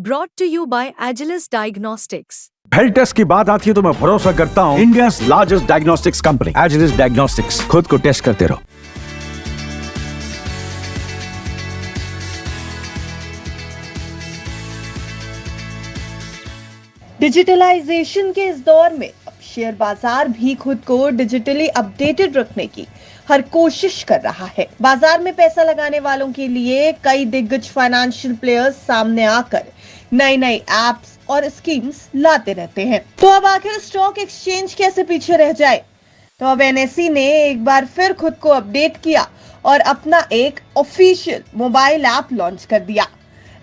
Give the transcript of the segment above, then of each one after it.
Brought to you by Agilus Diagnostics. Health test की बात आती है तो मैं भरोसा करता हूँ India largest diagnostics company Agilus diagnostics. खुद को टेस्ट करते रहो। डिजिटलाइजेशन के इस दौर में अब शेयर बाजार भी खुद को डिजिटली अपडेटेड रखने की हर कोशिश कर रहा है। बाजार में पैसा लगाने वालों के लिए कई दिग्गज फाइनेंशियल प्लेयर्स सामने आकर नई नई एप्स और स्कीम्स लाते रहते हैं। तो अब आखिर स्टॉक एक्सचेंज कैसे पीछे रह जाए? तो अब एनएसई ने एक बार फिर खुद को अपडेट किया और अपना एक ऑफिशियल मोबाइल ऐप लॉन्च कर दिया।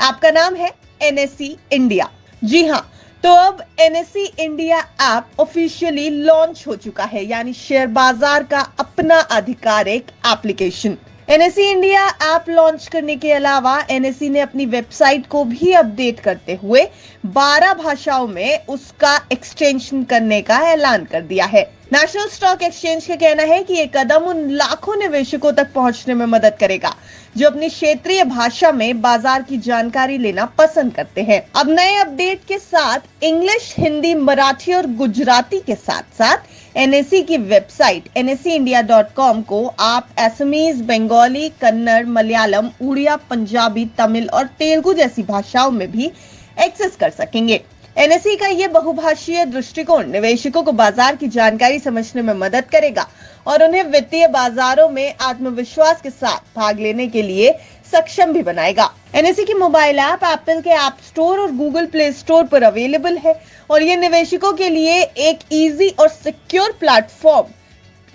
ऐप का नाम है एनएसई इंडिया। जी हाँ, तो अब NSE India app officially launch हो चुका है, यानी शेयर बाजार का अपना आधिकारिक application. NSE India app launch करने के अलावा एनएसई ने अपनी वेबसाइट को भी अपडेट करते हुए 12 भाषाओं में उसका एक्सटेंशन करने का ऐलान कर दिया है। नेशनल स्टॉक एक्सचेंज का कहना है कि ये कदम उन लाखों निवेशकों तक पहुंचने में मदद करेगा जो अपनी क्षेत्रीय भाषा में बाजार की जानकारी लेना पसंद करते हैं। अब नए अपडेट के साथ इंग्लिश, हिंदी, मराठी और गुजराती के साथ साथ एनएसई की वेबसाइट nseIndia.com को आप असमीज, बंगाली, कन्नड़, मलयालम, उड़िया, पंजाबी, तमिल और तेलुगु जैसी भाषाओं में भी एक्सेस कर सकेंगे। एनएसई का ये बहुभाषीय दृष्टिकोण निवेशकों को बाजार की जानकारी समझने में मदद करेगा और उन्हें वित्तीय बाजारों में आत्मविश्वास के साथ भाग लेने के लिए सक्षम भी बनाएगा। एनएसई की मोबाइल ऐप एप्पल के ऐप स्टोर और गूगल प्ले स्टोर पर अवेलेबल है और ये निवेशकों के लिए एक इजी और सिक्योर प्लेटफॉर्म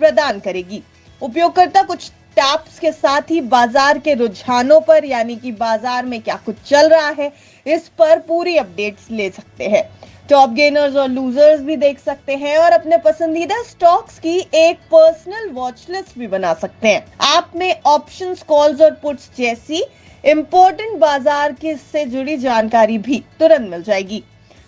प्रदान करेगी। उपयोगकर्ता कुछ टैप्स के साथ ही बाजार के रुझानों पर, यानी कि बाजार में क्या कुछ चल रहा है, इस पर पूरी अपडेट्स ले सकते हैं। टॉप गेनर्स और लूजर्स भी देख सकते हैं और अपने पसंदीदा स्टॉक्स की एक पर्सनल वॉच लिस्ट भी बना सकते हैं। ऐप में ऑप्शंस, कॉल्स और पुट्स जैसी इंपॉर्टेंट बाजार के से जुड़ी जानकारी भी तुरंत मिल जाएगी।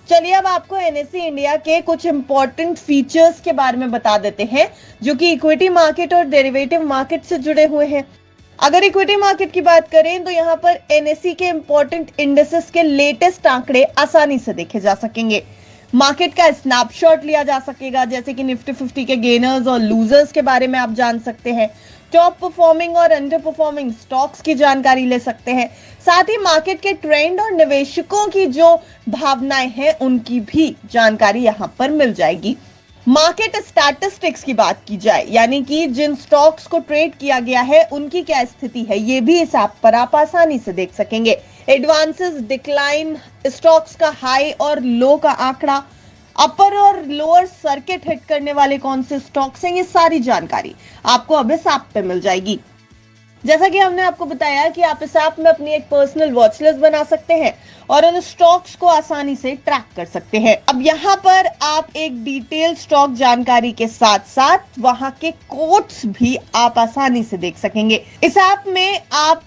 चलिए अब आपको एनएसई इंडिया के कुछ इंपॉर्टेंट फीचर्स के बारे में बता देते हैं जो कि इक्विटी मार्केट और डेरिवेटिव मार्केट से जुड़े हुए हैं। अगर इक्विटी मार्केट की बात करें तो यहाँ पर एनएसई के इंपॉर्टेंट इंडेक्सेस के लेटेस्ट आंकड़े आसानी से देखे जा सकेंगे। मार्केट का स्नैपशॉट लिया जा सकेगा, जैसे कि निफ्टी 50 के गेनर्स और लूजर्स के बारे में आप जान सकते हैं। टॉप परफॉर्मिंग और अंडर परफॉर्मिंग स्टॉक्स की जानकारी ले सकते हैं। साथ ही मार्केट के ट्रेंड और निवेशकों की जो भावनाएं हैं उनकी भी जानकारी यहाँ पर मिल जाएगी। मार्केट स्टैटिस्टिक्स की बात की जाए, यानी कि जिन स्टॉक्स को ट्रेड किया गया है उनकी क्या स्थिति है, ये भी इस ऐप पर आप आसानी से देख सकेंगे। एडवांसेस, डिक्लाइन, स्टॉक्स का हाई और लो का आंकड़ा, अपर और लोअर सर्किट हिट करने वाले कौन से स्टॉक्स हैं, ये सारी जानकारी आपको अब इस ऐप पे मिल जाएगी। जैसा कि हमने आपको बताया कि आप इस ऐप में अपनी एक पर्सनल वॉच लिस्ट बना सकते हैं और उन स्टॉक्स को आसानी से ट्रैक कर सकते हैं। अब यहाँ पर आप एक डिटेल स्टॉक जानकारी के साथ साथ वहां के कोट्स भी आप आसानी से देख सकेंगे। इस ऐप में आप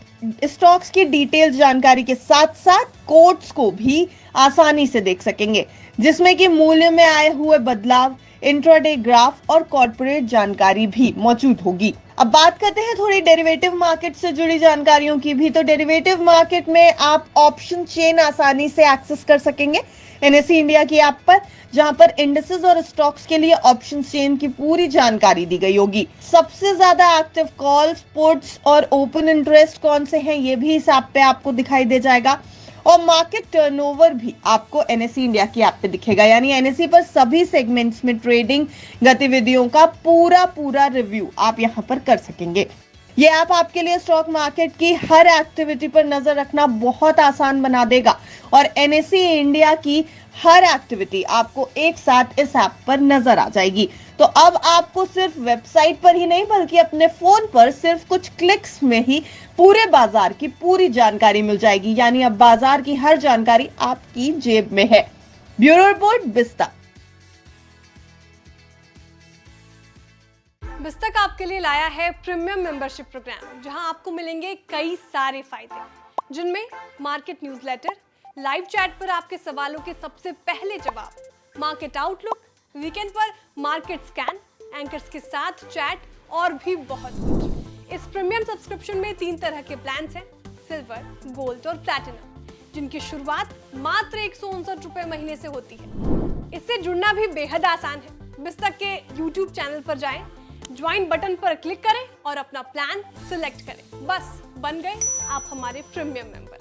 स्टॉक्स की डिटेल जानकारी के साथ साथ कोट्स को भी आसानी से देख सकेंगे, जिसमें कि मूल्य में आए हुए बदलाव, इंट्राडे ग्राफ और कॉर्पोरेट जानकारी भी मौजूद होगी। अब बात करते हैं थोड़ी डेरिवेटिव मार्केट से जुड़ी जानकारियों की भी। तो डेरिवेटिव मार्केट में आप ऑप्शन चेन आसानी से एक्सेस कर सकेंगे एनएसई इंडिया की ऐप पर, जहां पर इंडेक्सेस और स्टॉक्स के लिए ऑप्शन चेन की पूरी जानकारी दी गई होगी। सबसे ज्यादा एक्टिव कॉल्स, पुट्स और ओपन इंटरेस्ट कौन से हैं, ये भी इस ऐप पे आपको दिखाई दे जाएगा और मार्केट टर्नओवर भी आपको एनएसई इंडिया की ऐप पे दिखेगा। यानी एनएसई पर सभी सेगमेंट्स में ट्रेडिंग गतिविधियों का पूरा रिव्यू आप यहाँ पर कर सकेंगे। ये ऐप आपके लिए स्टॉक मार्केट की हर एक्टिविटी पर नजर रखना बहुत आसान बना देगा और एनएसई इंडिया की हर एक्टिविटी आपको एक साथ इस ऐप पर नजर आ जाएगी। तो अब आपको सिर्फ वेबसाइट पर ही नहीं बल्कि अपने फोन पर सिर्फ कुछ क्लिक्स में ही पूरे बाजार की पूरी जानकारी मिल जाएगी। यानी अब बाजार की हर जानकारी आपकी जेब में है। ब्यूरो रिपोर्ट, बिस्ता। बिस्तक आपके लिए लाया है प्रीमियम मेंबरशिप प्रोग्राम, जहां आपको मिलेंगे कई सारे फायदे, जिनमें मार्केट न्यूज़लेटर, लाइव चैट पर आपके सवालों के सबसे पहले जवाब, मार्केट आउटलुक, वीकेंड पर मार्केट स्कैन, एंकर्स के साथ चैट और भी बहुत कुछ। इस प्रीमियम सब्सक्रिप्शन में 3 तरह के प्लान्स हैं, सिल्वर, गोल्ड और प्लैटिनम। जिनकी शुरुआत मात्र 159 रुपए महीने से होती है। इससे जुड़ना भी बेहद आसान है। बिस्तक के YouTube चैनल पर जाएं, ज्वाइन बटन पर क्लिक करें और अपना प्लान सिलेक्ट करें। बस बन गए आप हमारे प्रीमियम मेंबर।